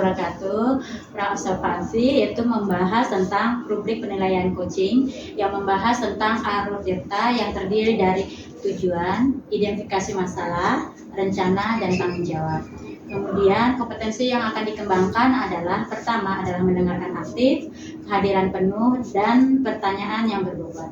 wabarakatuh. Praobservasi yaitu membahas tentang rubrik penilaian coaching yang membahas tentang alur tirta yang terdiri dari tujuan, identifikasi masalah, rencana, dan tanggung jawab. Kemudian kompetensi yang akan dikembangkan adalah pertama adalah mendengarkan aktif, kehadiran penuh, dan pertanyaan yang berbobot.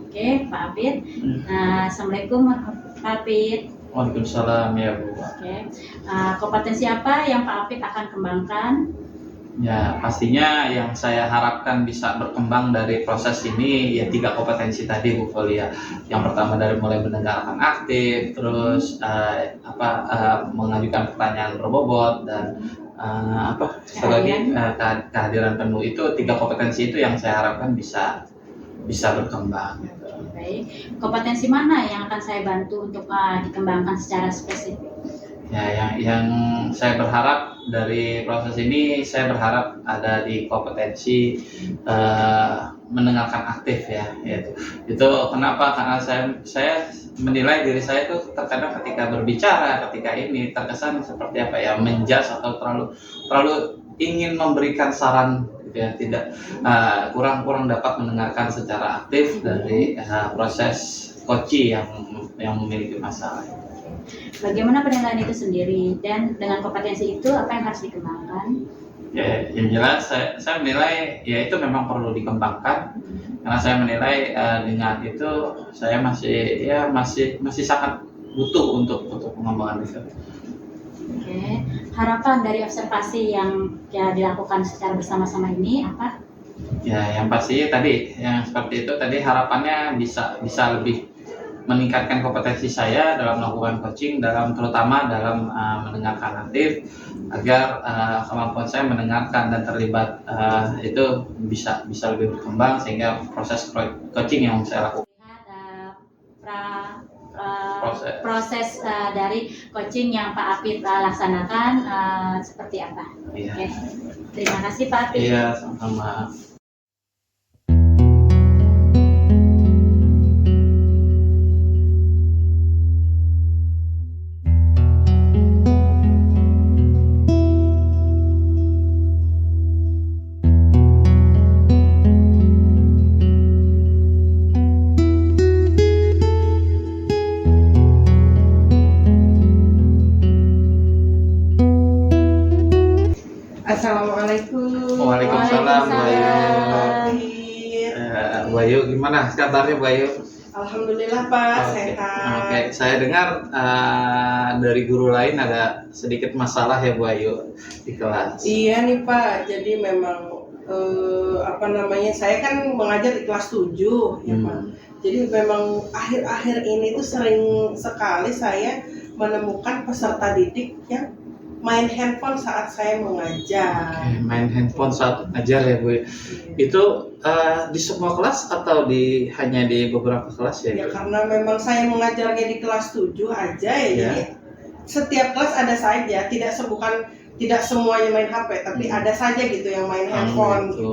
Oke, Pak Apit. Nah, Assalamualaikum Pak Apit. Waalaikumsalam ya Bu. Oke, kompetensi apa yang Pak Apit akan kembangkan? Ya, pastinya yang saya harapkan bisa berkembang dari proses ini ya 3 kompetensi tadi Bu Folia. Yang pertama dari mulai mendengarkan aktif, terus mengajukan pertanyaan berbobot, dan kehadiran penuh. Itu 3 kompetensi itu yang saya harapkan bisa berkembang. Gitu. Baik, kompetensi mana yang akan saya bantu untuk dikembangkan secara spesifik? Ya, yang saya berharap dari proses ini, saya berharap ada di kompetensi mendengarkan aktif ya. Itu kenapa? Karena saya menilai diri saya itu terkadang ketika berbicara, ketika ini terkesan seperti apa ya, menjas atau terlalu ingin memberikan saran. Ya, tidak kurang dapat mendengarkan secara aktif dari proses coaching yang memiliki masalah. Bagaimana penilaian itu sendiri, dan dengan kompetensi itu apa yang harus dikembangkan? Ya, yang jelas saya menilai ya itu memang perlu dikembangkan, karena saya menilai dengan itu saya masih sangat butuh untuk pengembangan itu. Oke, harapan dari observasi yang dilakukan secara bersama-sama ini apa? Ya, yang pasti tadi yang seperti itu tadi, harapannya bisa lebih meningkatkan kompetensi saya dalam melakukan coaching, terutama dalam mendengarkan aktif, agar kemampuan saya mendengarkan dan terlibat itu bisa lebih berkembang, sehingga proses coaching yang saya lakukan. Proses dari coaching yang Pak Apit laksanakan seperti apa? Iya. Oke. Terima kasih Pak Apit. Iya, sama-sama. Assalamualaikum. Waalaikumsalam Bu Ayu. Bu Ayu, gimana kabarnya Bu Ayu? Alhamdulillah Pak, sehat. Oke, saya dengar dari guru lain ada sedikit masalah ya Bu Ayu di kelas. Iya nih Pak, jadi memang saya kan mengajar di kelas 7 ya Pak. Jadi memang akhir-akhir ini tuh sering sekali saya menemukan peserta didik yang main handphone saat saya mengajar. Oke, main handphone saat mengajar ya Bu. Itu di semua kelas atau hanya di beberapa kelas ya? Ya karena memang saya mengajarnya di kelas 7 aja ya. Jadi setiap kelas ada saja, tidak semuanya main HP, tapi ada saja gitu yang main handphone. Gitu.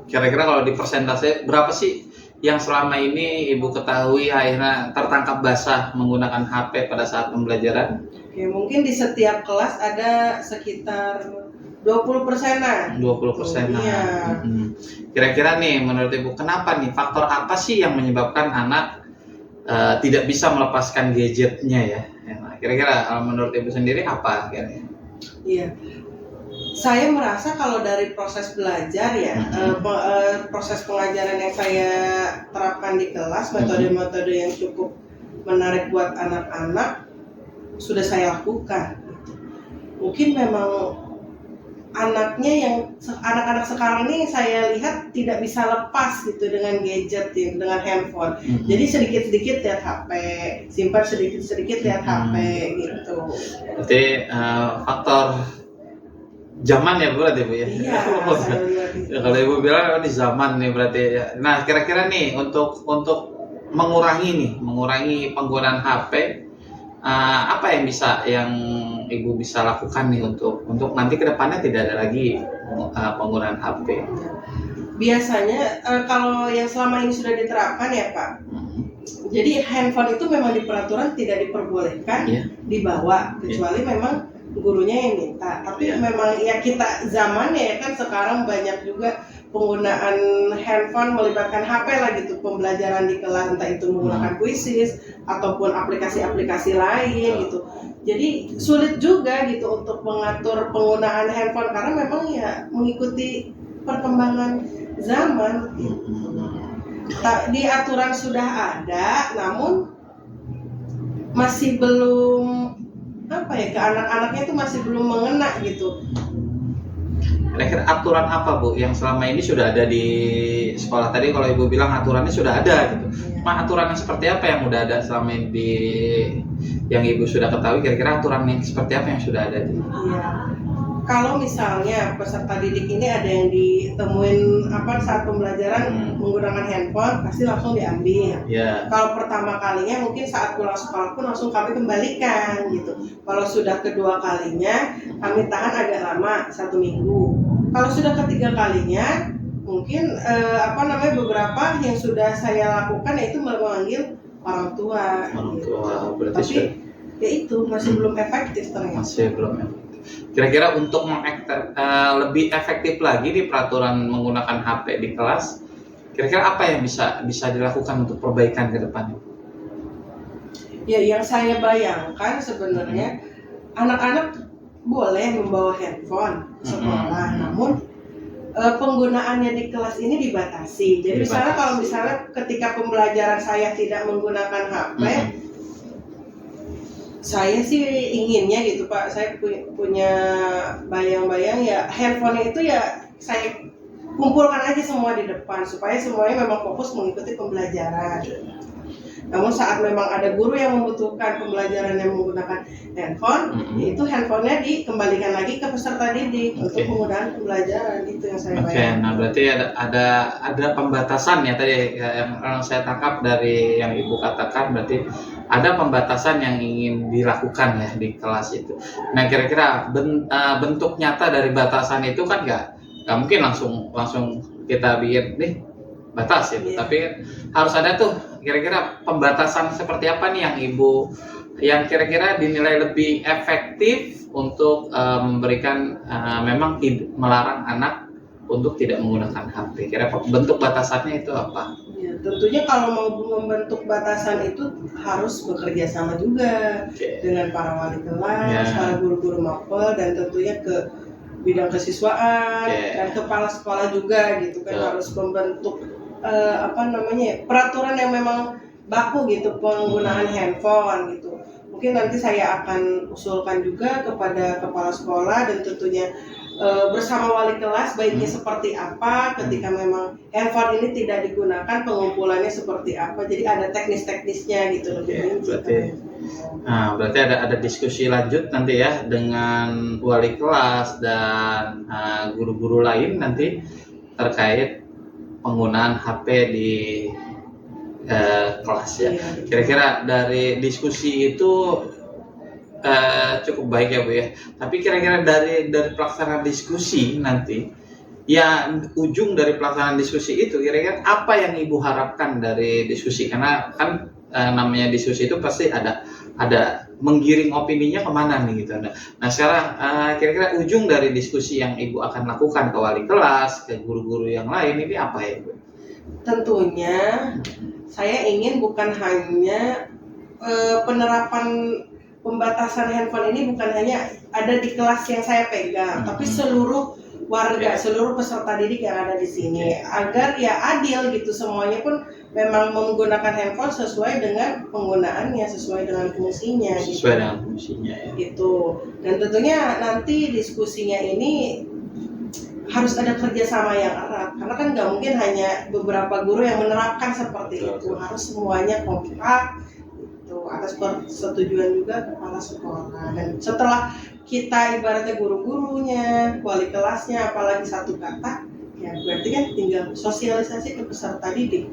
Kira-kira kalau di persentase berapa sih yang selama ini Ibu ketahui akhirnya tertangkap basah menggunakan HP pada saat pembelajaran? Oke, mungkin di setiap kelas ada sekitar 20%-an. 20%-an. Iya. Kira-kira nih menurut Ibu, kenapa nih, faktor apa sih yang menyebabkan anak tidak bisa melepaskan gadgetnya ya? Nah, kira-kira menurut Ibu sendiri apa kira-kira? Iya. Saya merasa kalau dari proses belajar ya, proses pengajaran yang saya terapkan di kelas, metode-metode yang cukup menarik buat anak-anak sudah saya lakukan. Mungkin memang anak-anak sekarang ini saya lihat tidak bisa lepas gitu dengan gadget, dengan handphone. Jadi sedikit-sedikit lihat HP, simpan sedikit-sedikit lihat HP gitu. Berarti faktor zaman ya berarti Bu ya? Iya, saya lihat itu. Kalau Ibu bilang di zaman nih berarti ya. Nah, kira-kira nih untuk mengurangi penggunaan HP, apa yang Ibu bisa lakukan nih untuk nanti kedepannya tidak ada lagi penggunaan HP? Biasanya kalau yang selama ini sudah diterapkan ya Pak, jadi handphone itu memang di peraturan tidak diperbolehkan dibawa, kecuali memang gurunya yang minta. Tapi memang ya kita zamannya ya kan sekarang banyak juga penggunaan handphone melibatkan HP lah gitu, pembelajaran di kelas entah itu menggunakan Quizzes ataupun aplikasi-aplikasi lain gitu. Jadi sulit juga gitu untuk mengatur penggunaan handphone karena memang ya mengikuti perkembangan zaman gitu. Di aturan sudah ada, namun masih belum apa ya, ke anak-anaknya itu masih belum mengena gitu. Kira-kira aturan apa Bu yang selama ini sudah ada di sekolah? Tadi kalau Ibu bilang aturannya sudah ada gitu. Cuma aturannya seperti apa yang udah ada selama ini yang Ibu sudah ketahui? Kira-kira aturannya seperti apa yang sudah ada di? Iya. Kalau misalnya peserta didik ini ada yang ditemuin saat pembelajaran menggunakan handphone, pasti langsung diambil. Kalau pertama kalinya mungkin saat pulang sekolah pun langsung kami kembalikan gitu. Kalau sudah kedua kalinya kami tahan agak lama, 1 minggu. Kalau sudah ketiga kalinya mungkin beberapa yang sudah saya lakukan yaitu memanggil orang tua. Berarti tapi ya itu masih belum efektif ternyata. Masih belum efektif. Kira-kira untuk lebih efektif lagi di peraturan menggunakan HP di kelas, kira-kira apa yang bisa dilakukan untuk perbaikan ke depannya? Ya, yang saya bayangkan sebenarnya anak-anak boleh membawa handphone sekolah, namun penggunaannya di kelas ini dibatasi. Jadi misalnya ketika pembelajaran saya tidak menggunakan HP, saya sih inginnya gitu Pak, saya punya bayang-bayang ya handphone itu ya saya kumpulkan aja semua di depan supaya semuanya memang fokus mengikuti pembelajaran. Namun saat memang ada guru yang membutuhkan pembelajaran yang menggunakan handphone, itu handphonenya dikembalikan lagi ke peserta didik untuk penggunaan pembelajaran. Itu yang saya bayangkan. Nah berarti ada pembatasan ya tadi yang saya tangkap dari yang Ibu katakan, berarti ada pembatasan yang ingin dilakukan ya di kelas itu. Nah kira-kira bentuk nyata dari batasan itu kan nggak mungkin langsung kita bikin nih batas itu, tapi harus ada tuh kira-kira pembatasan seperti apa nih yang kira-kira dinilai lebih efektif untuk memberikan memang melarang anak untuk tidak menggunakan HP. Kira bentuk batasannya itu apa? Ya, tentunya kalau mau membentuk batasan itu harus bekerja sama juga dengan para wali kelas, para guru-guru mapel, dan tentunya ke bidang kesiswaan dan kepala sekolah juga gitu kan, harus membentuk peraturan yang memang baku gitu penggunaan handphone gitu. Mungkin nanti saya akan usulkan juga kepada kepala sekolah dan tentunya bersama wali kelas baiknya seperti apa ketika memang handphone ini tidak digunakan, pengumpulannya seperti apa. Jadi ada teknis-teknisnya gitu lebih rinci. Berarti ada diskusi lanjut nanti ya dengan wali kelas dan guru-guru lain nanti terkait penggunaan HP di kelas ya. Kira-kira dari diskusi itu cukup baik ya Bu ya. Tapi kira-kira dari pelaksanaan diskusi nanti, ya ujung dari pelaksanaan diskusi itu kira-kira apa yang Ibu harapkan dari diskusi? Karena kan namanya diskusi itu pasti ada menggiring opininya kemana nih gitu. Nah sekarang kira-kira ujung dari diskusi yang Ibu akan lakukan ke wali kelas, ke guru-guru yang lain ini apa ya Ibu? Tentunya saya ingin bukan hanya penerapan pembatasan handphone ini bukan hanya ada di kelas yang saya pegang, tapi seluruh warga, seluruh peserta didik yang ada di sini, agar ya adil gitu, semuanya pun memang menggunakan handphone sesuai dengan penggunaannya, sesuai dengan fungsinya. Sesuai dengan fungsinya ya. Gitu. Dan tentunya nanti diskusinya ini harus ada kerjasama yang erat, karena kan nggak mungkin hanya beberapa guru yang menerapkan seperti itu, harus semuanya kompak. Atas persetujuan juga kepala sekolah. Dan setelah kita ibaratnya guru-gurunya, wali kelasnya, apalagi satu kata, ya berarti kan tinggal sosialisasi ke peserta didik.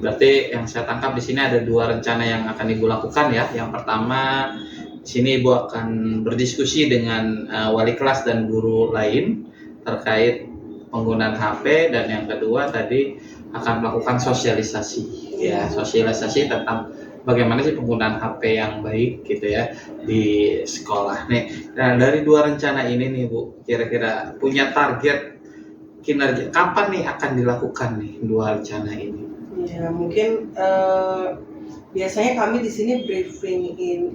Berarti yang saya tangkap di sini ada 2 rencana yang akan Ibu lakukan ya. Yang pertama, di sini Ibu akan berdiskusi dengan wali kelas dan guru lain terkait penggunaan HP, dan yang kedua tadi akan melakukan sosialisasi ya, sosialisasi tentang bagaimana sih penggunaan HP yang baik gitu ya di sekolah nih. Nah, dari dua rencana ini nih Bu, kira-kira punya target kinerja kapan nih akan dilakukan nih dua rencana ini? Ya mungkin biasanya kami di sini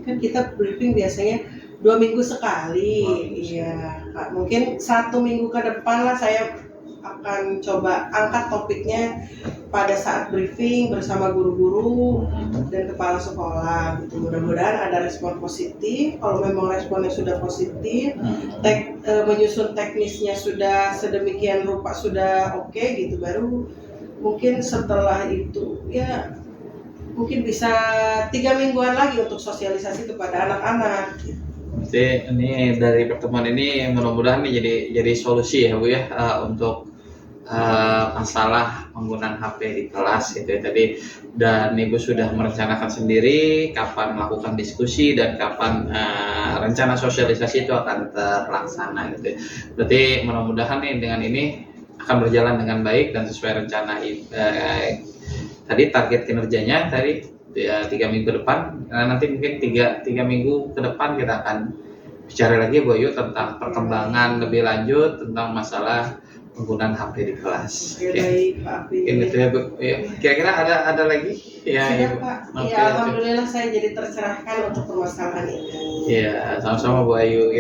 kan kita briefing biasanya 2 minggu sekali. Iya, Kak. Mungkin 1 minggu ke depan lah saya akan coba angkat topiknya pada saat briefing bersama guru-guru dan kepala sekolah. Gitu. Mudah-mudahan ada respon positif. Kalau memang responnya sudah positif, menyusun teknisnya sudah sedemikian rupa sudah oke gitu, baru mungkin setelah itu ya mungkin bisa 3 mingguan lagi untuk sosialisasi kepada anak-anak. Jadi ini dari pertemuan ini mudah-mudahan nih jadi solusi ya Bu ya untuk masalah penggunaan HP di kelas gitu ya tadi, dan Ibu sudah merencanakan sendiri kapan melakukan diskusi dan kapan rencana sosialisasi itu akan terlaksana gitu ya. Berarti mudah-mudahan nih dengan ini akan berjalan dengan baik dan sesuai rencana tadi target kinerjanya tadi ya 3 minggu depan. Nanti mungkin tiga minggu ke depan kita akan bicara lagi Bu Ayu tentang perkembangan lebih lanjut tentang masalah penggunaan HP di kelas. Oke, baik Pak Afi. Gitu ya Bu. Ya, kira-kira ada lagi? Ya, Sudah Ibu. Pak. Oke, Ya alhamdulillah saya jadi tercerahkan untuk permasalahan ini. Iya, sama-sama Bu Ayu.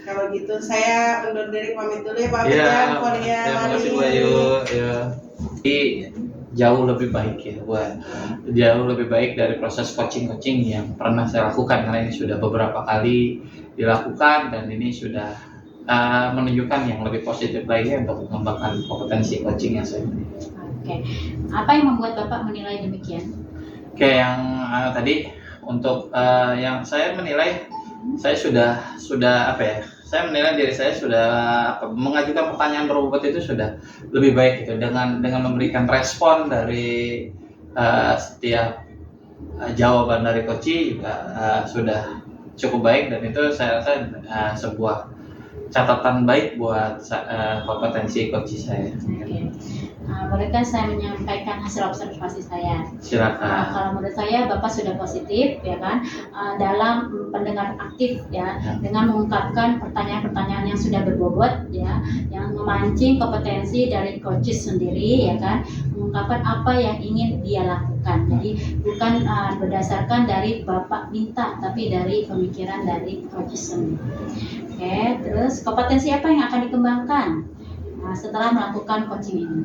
Kalau gitu saya undur diri pamit dulu ya Pak Afi Iya, ya. ya, terima kasih Bu Ayu. Ya. Jadi jauh lebih baik ya buat jauh lebih baik dari proses coaching yang pernah saya lakukan, karena ini sudah beberapa kali dilakukan dan ini sudah menunjukkan yang lebih positif lagi untuk mengembangkan kompetensi coaching yang saya miliki. Oke, apa yang membuat Bapak menilai demikian? Oke, yang tadi untuk yang saya menilai saya sudah apa ya? Saya menilai diri saya sudah mengajukan pertanyaan berbobot itu sudah lebih baik gitu dengan memberikan respon dari setiap jawaban dari coach juga sudah cukup baik, dan itu saya rasa sebuah catatan baik buat kompetensi coach saya. Oke. Bolehkah saya menyampaikan hasil observasi saya? Silakan. Kalau menurut saya Bapak sudah positif ya kan dalam pendengar aktif ya, dengan mengungkapkan pertanyaan-pertanyaan yang sudah berbobot ya, yang memancing kompetensi dari coaches sendiri ya kan, mengungkapkan apa yang ingin dia lakukan. Jadi bukan berdasarkan dari Bapak minta, tapi dari pemikiran dari coaches sendiri. Oke, terus kompetensi apa yang akan dikembangkan setelah melakukan coaching ini?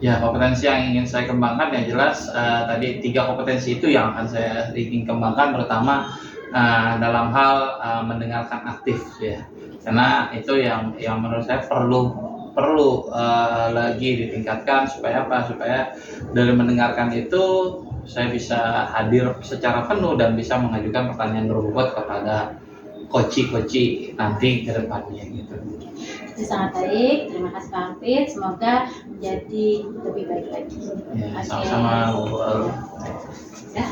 Ya, kompetensi yang ingin saya kembangkan yang jelas tadi 3 kompetensi itu yang akan saya ingin kembangkan, pertama dalam hal mendengarkan aktif ya, karena itu yang menurut saya perlu lagi ditingkatkan supaya apa? Supaya dari mendengarkan itu saya bisa hadir secara penuh dan bisa mengajukan pertanyaan berbobot kepada coach nanti ke depannya gitu. Itu sangat baik, terima kasih Pak Hafid, semoga menjadi lebih baik lagi. Ya, sama-sama. Ya,